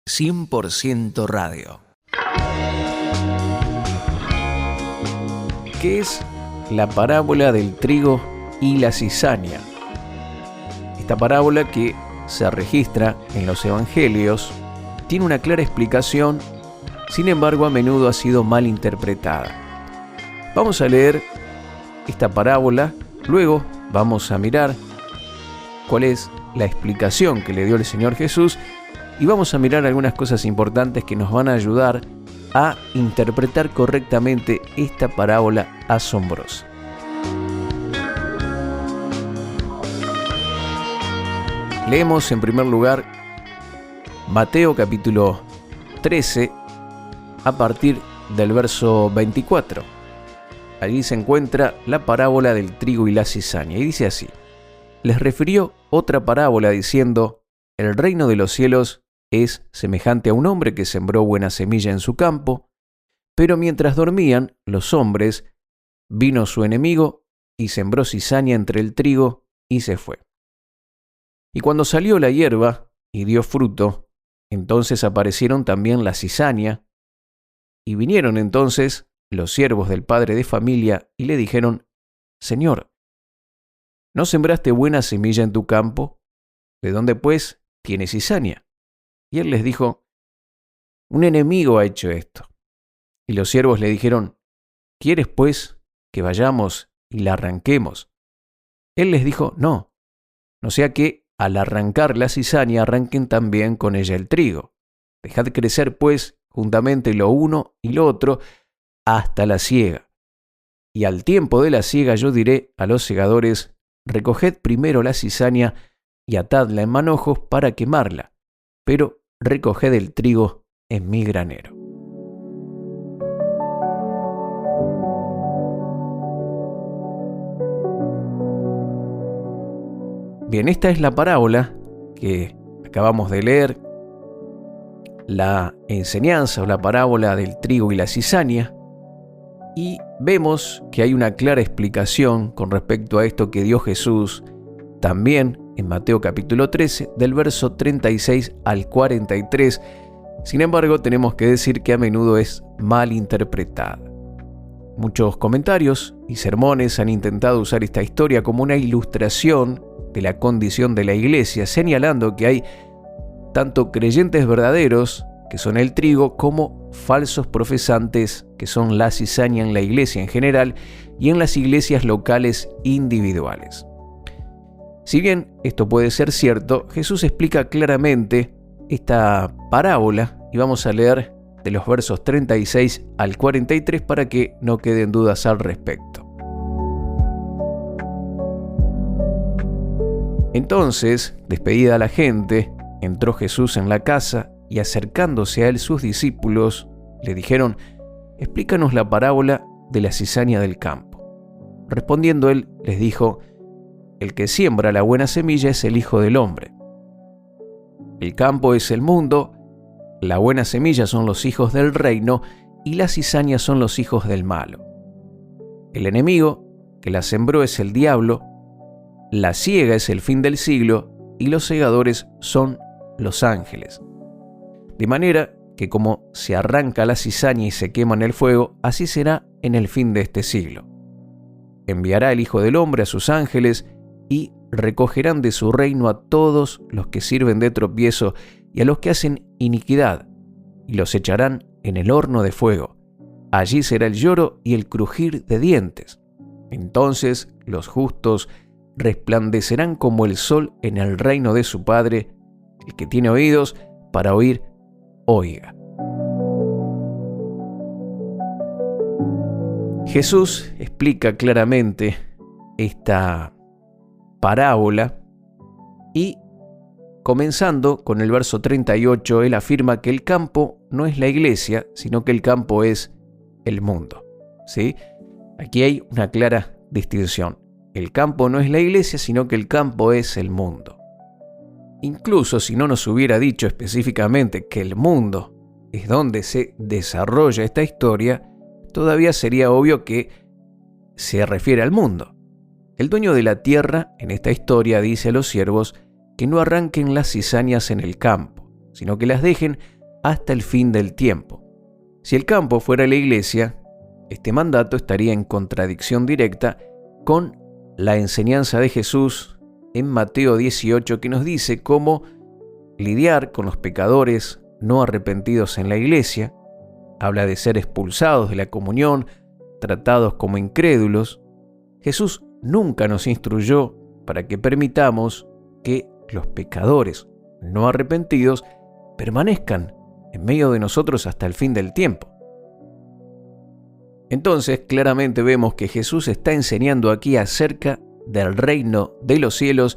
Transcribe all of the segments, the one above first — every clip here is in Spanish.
100% radio. ¿Qué es la parábola del trigo y la cizaña? Esta parábola, que se registra en los evangelios, tiene una clara explicación, sin embargo a menudo ha sido mal interpretada. Vamos a leer esta parábola, luego vamos a mirar cuál es la explicación que le dio el Señor Jesús y vamos a mirar algunas cosas importantes que nos van a ayudar a interpretar correctamente esta parábola asombrosa. Leemos en primer lugar Mateo capítulo 13 a partir del verso 24. Allí se encuentra la parábola del trigo y la cizaña y dice así: les refirió otra parábola diciendo: el reino de los cielos es semejante a un hombre que sembró buena semilla en su campo, pero mientras dormían los hombres, vino su enemigo y sembró cizaña entre el trigo y se fue. Y cuando salió la hierba y dio fruto, entonces aparecieron también la cizaña, y vinieron entonces los siervos del padre de familia y le dijeron: Señor, ¿no sembraste buena semilla en tu campo? ¿De dónde pues tiene cizaña? Y él les dijo: un enemigo ha hecho esto. Y los siervos le dijeron: ¿quieres pues que vayamos y la arranquemos? Él les dijo: no sea que al arrancar la cizaña arranquen también con ella el trigo. Dejad crecer pues juntamente lo uno y lo otro hasta la siega. Y al tiempo de la siega yo diré a los segadores: recoged primero la cizaña y atadla en manojos para quemarla, pero recoged el trigo en mi granero. Bien, esta es la parábola que acabamos de leer, la enseñanza o la parábola del trigo y la cizaña, y vemos que hay una clara explicación con respecto a esto que dio Jesús también en Mateo capítulo 13, del verso 36 al 43. Sin embargo, tenemos que decir que a menudo es mal interpretada. Muchos comentarios y sermones han intentado usar esta historia como una ilustración de la condición de la iglesia, señalando que hay tanto creyentes verdaderos, que son el trigo, como falsos profesantes, que son la cizaña en la iglesia en general y en las iglesias locales individuales. Si bien esto puede ser cierto, Jesús explica claramente esta parábola y vamos a leer de los versos 36 al 43 para que no queden dudas al respecto. Entonces, despedida la gente, entró Jesús en la casa y acercándose a él sus discípulos le dijeron: explícanos la parábola de la cizaña del campo. Respondiendo él les dijo: el que siembra la buena semilla es el Hijo del Hombre. El campo es el mundo, la buena semilla son los hijos del reino y la cizaña son los hijos del malo. El enemigo que la sembró es el diablo, la siega es el fin del siglo y los segadores son los ángeles. De manera que como se arranca la cizaña y se quema en el fuego, así será en el fin de este siglo. Enviará el Hijo del Hombre a sus ángeles y recogerán de su reino a todos los que sirven de tropiezo y a los que hacen iniquidad, y los echarán en el horno de fuego. Allí será el lloro y el crujir de dientes. Entonces los justos resplandecerán como el sol en el reino de su Padre. El que tiene oídos para oír, oiga. Jesús explica claramente esta parábola y, comenzando con el verso 38, él afirma que el campo no es la iglesia, sino que el campo es el mundo. ¿Sí? Aquí hay una clara distinción. El campo no es la iglesia, sino que el campo es el mundo. Incluso si no nos hubiera dicho específicamente que el mundo es donde se desarrolla esta historia, todavía sería obvio que se refiere al mundo. El dueño de la tierra en esta historia dice a los siervos que no arranquen las cizañas en el campo, sino que las dejen hasta el fin del tiempo. Si el campo fuera la iglesia, este mandato estaría en contradicción directa con la enseñanza de Jesús en Mateo 18, que nos dice cómo lidiar con los pecadores no arrepentidos en la iglesia. Habla de ser expulsados de la comunión, tratados como incrédulos. Jesús nunca nos instruyó para que permitamos que los pecadores no arrepentidos permanezcan en medio de nosotros hasta el fin del tiempo. Entonces, claramente vemos que Jesús está enseñando aquí acerca del reino de los cielos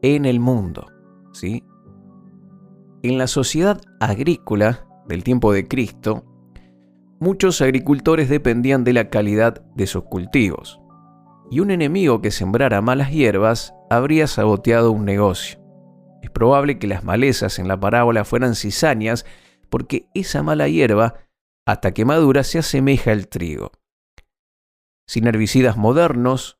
en el mundo, ¿sí? En la sociedad agrícola del tiempo de Cristo, muchos agricultores dependían de la calidad de sus cultivos, y un enemigo que sembrara malas hierbas habría saboteado un negocio. Es probable que las malezas en la parábola fueran cizañas, porque esa mala hierba, hasta que madura, se asemeja al trigo. Sin herbicidas modernos,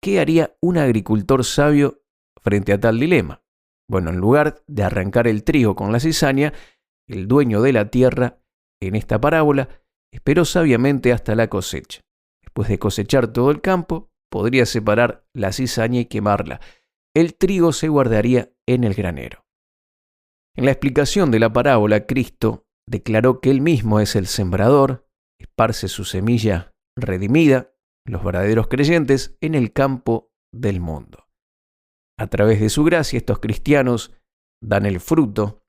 ¿qué haría un agricultor sabio frente a tal dilema? Bueno, en lugar de arrancar el trigo con la cizaña, el dueño de la tierra, en esta parábola, esperó sabiamente hasta la cosecha. Después de cosechar todo el campo, podría separar la cizaña y quemarla. El trigo se guardaría en el granero. En la explicación de la parábola, Cristo declaró que Él mismo es el sembrador, esparce su semilla redimida, los verdaderos creyentes, en el campo del mundo. A través de su gracia, estos cristianos dan el fruto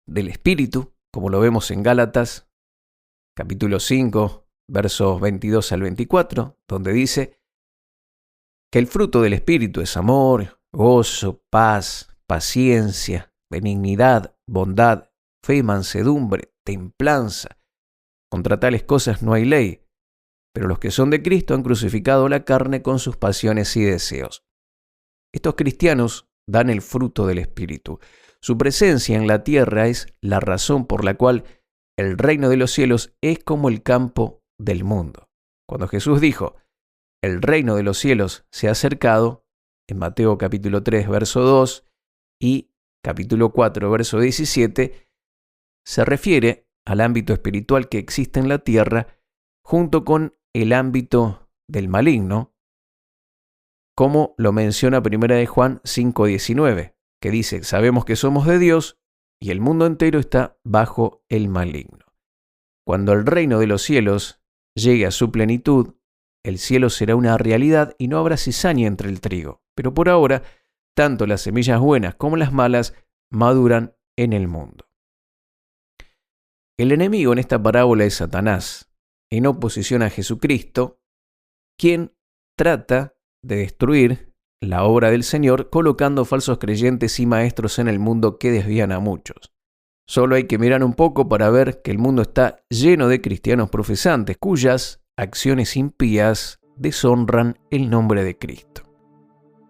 del Espíritu, como lo vemos en Gálatas, capítulo 5, versos 22 al 24, donde dice que el fruto del Espíritu es amor, gozo, paz, paciencia, benignidad, bondad, fe, mansedumbre, templanza. Contra tales cosas no hay ley, pero los que son de Cristo han crucificado la carne con sus pasiones y deseos. Estos cristianos dan el fruto del Espíritu. Su presencia en la tierra es la razón por la cual el reino de los cielos es como el campo del mundo. Cuando Jesús dijo, el reino de los cielos se ha acercado, en Mateo capítulo 3, verso 2 y capítulo 4, verso 17, se refiere al ámbito espiritual que existe en la tierra junto con el ámbito del maligno, como lo menciona 1 de Juan 5:19, que dice, sabemos que somos de Dios y el mundo entero está bajo el maligno. Cuando el reino de los cielos llegue a su plenitud, el cielo será una realidad y no habrá cizaña entre el trigo. Pero por ahora, tanto las semillas buenas como las malas maduran en el mundo. El enemigo en esta parábola es Satanás, en oposición a Jesucristo, quien trata de destruir la obra del Señor colocando falsos creyentes y maestros en el mundo que desvían a muchos. Solo hay que mirar un poco para ver que el mundo está lleno de cristianos profesantes cuyas acciones impías deshonran el nombre de Cristo.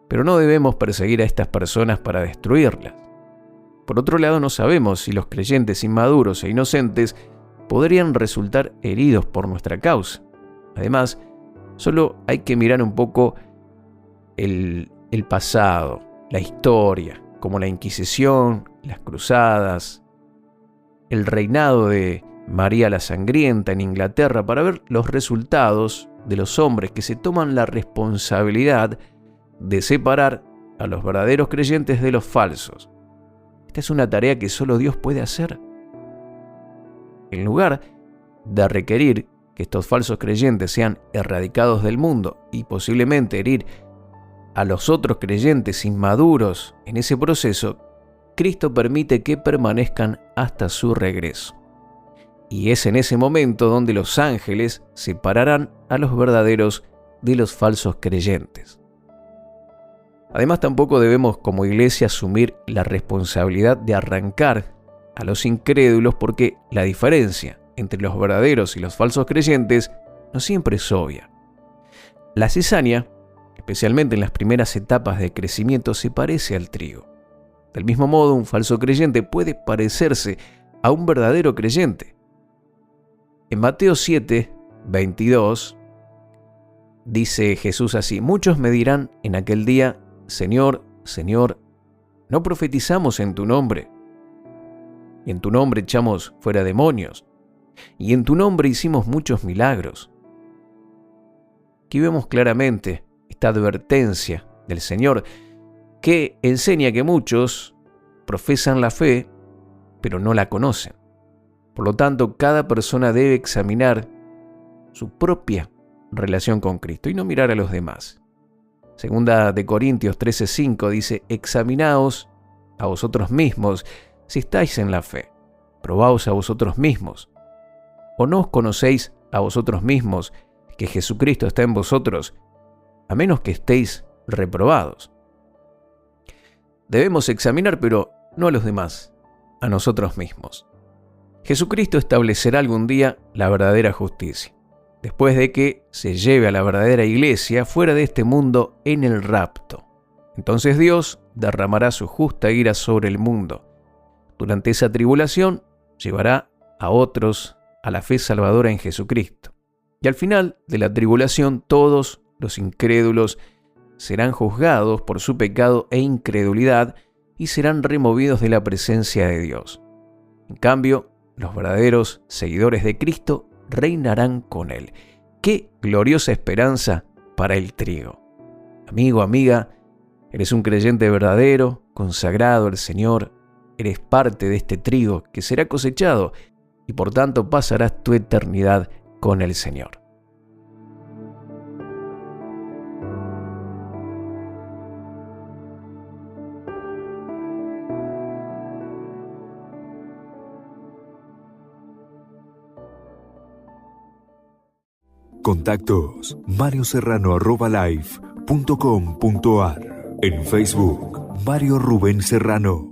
Pero no debemos perseguir a estas personas para destruirlas. Por otro lado, no sabemos si los creyentes inmaduros e inocentes podrían resultar heridos por nuestra causa. Además, solo hay que mirar un poco el pasado, la historia, como la Inquisición, las cruzadas, el reinado de María la Sangrienta en Inglaterra, para ver los resultados de los hombres que se toman la responsabilidad de separar a los verdaderos creyentes de los falsos. Esta es una tarea que solo Dios puede hacer. En lugar de requerir que estos falsos creyentes sean erradicados del mundo y posiblemente herir a los otros creyentes inmaduros en ese proceso, Cristo permite que permanezcan hasta su regreso. Y es en ese momento donde los ángeles separarán a los verdaderos de los falsos creyentes. Además, tampoco debemos como iglesia asumir la responsabilidad de arrancar a los incrédulos, porque la diferencia entre los verdaderos y los falsos creyentes no siempre es obvia. La cizaña, especialmente en las primeras etapas de crecimiento, se parece al trigo. Del mismo modo, un falso creyente puede parecerse a un verdadero creyente. En Mateo 7:22 dice Jesús así: muchos me dirán en aquel día, Señor, Señor, ¿no profetizamos en tu nombre? y en tu nombre echamos fuera demonios, y en tu nombre hicimos muchos milagros. Aquí vemos claramente esta advertencia del Señor que enseña que muchos profesan la fe, pero no la conocen. Por lo tanto, cada persona debe examinar su propia relación con Cristo y no mirar a los demás. Segunda de Corintios 13:5 dice: examinaos a vosotros mismos si estáis en la fe. Probaos a vosotros mismos. ¿O no os conocéis a vosotros mismos que Jesucristo está en vosotros, a menos que estéis reprobados? Debemos examinar, pero no a los demás, a nosotros mismos. Jesucristo establecerá algún día la verdadera justicia, después de que se lleve a la verdadera iglesia fuera de este mundo en el rapto. Entonces Dios derramará su justa ira sobre el mundo. Durante esa tribulación llevará a otros a la fe salvadora en Jesucristo. Y al final de la tribulación todos los incrédulos serán juzgados por su pecado e incredulidad y serán removidos de la presencia de Dios. En cambio, los verdaderos seguidores de Cristo reinarán con Él. ¡Qué gloriosa esperanza para el trigo! Amigo, amiga, eres un creyente verdadero, consagrado al Señor, eres parte de este trigo que será cosechado y por tanto pasarás tu eternidad con el Señor. Contactos marioserrano@live.com.ar. En Facebook, Mario Rubén Serrano.